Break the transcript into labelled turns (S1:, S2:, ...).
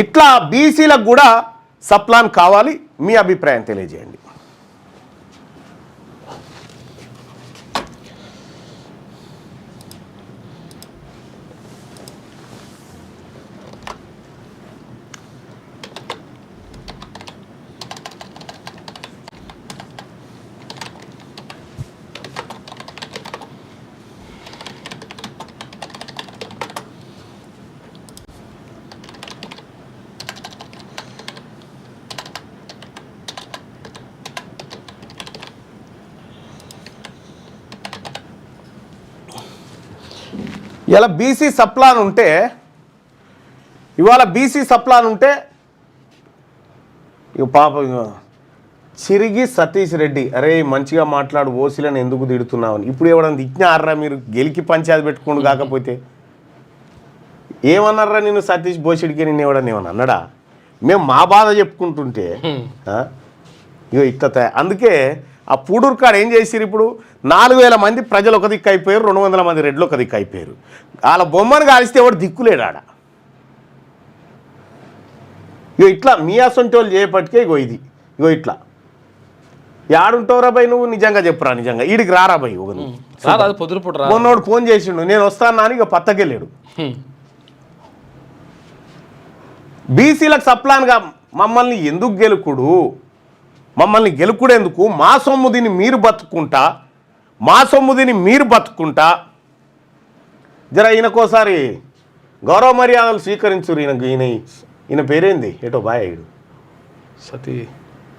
S1: ఇట్లా బీసీలకు కూడా సప్లాన్ కావాలి. మీ అభిప్రాయం తెలియజేయండి. ఇలా బీసీ సప్లాన్ ఉంటే ఇవాళ బీసీ సప్లాన్ ఉంటే ఇక పాప చిరిగి సతీష్ రెడ్డి అరే మంచిగా మాట్లాడు ఓసీలను ఎందుకు తిడుతున్నావు ఇప్పుడు ఎవడన్నా తిట్టినారా మీరు గెలికి పంచాయతీ పెట్టుకోండు కాకపోతే ఏమన్నారా నేను సతీష్ బోసిడికి నేను ఎవడన్నా ఏమన్నా అన్నాడా మేము మా బాధ చెప్పుకుంటుంటే ఇగో ఇట్లా అందుకే ఆ పూడూరు కాడ ఏం చేసిరు ఇప్పుడు 4000 మంది ప్రజలు ఒక దిక్కు అయిపోయారు 200 మంది రెడ్లు ఒక దిక్కు అయిపోయారు వాళ్ళ బొమ్మను కాలిస్తే ఎవడు దిక్కులేడు ఆడ ఇగో ఇట్లా మీ అసొంటి వాళ్ళు చేయపట్టుకే ఇగో ఇట్లా యాడుంటావురా భయ్ నువ్వు నిజంగా చెప్పురా నిజంగా ఈడికి రారా భయ్ మొన్నోడు ఫోన్ చేసిండు నేను వస్తాను అని ఇక పత్తకెళ్ళాడు బీసీలకు సప్లాన్గా మమ్మల్ని ఎందుకు గెలుకుడు మమ్మల్ని గెలుకుడేందుకు మా సొమ్ముదిని మీరు బతుకుంటా జర ఈయనకోసారి గౌరవ మర్యాదలు స్వీకరించురు ఈయన పేరేంది ఏటో బాయ్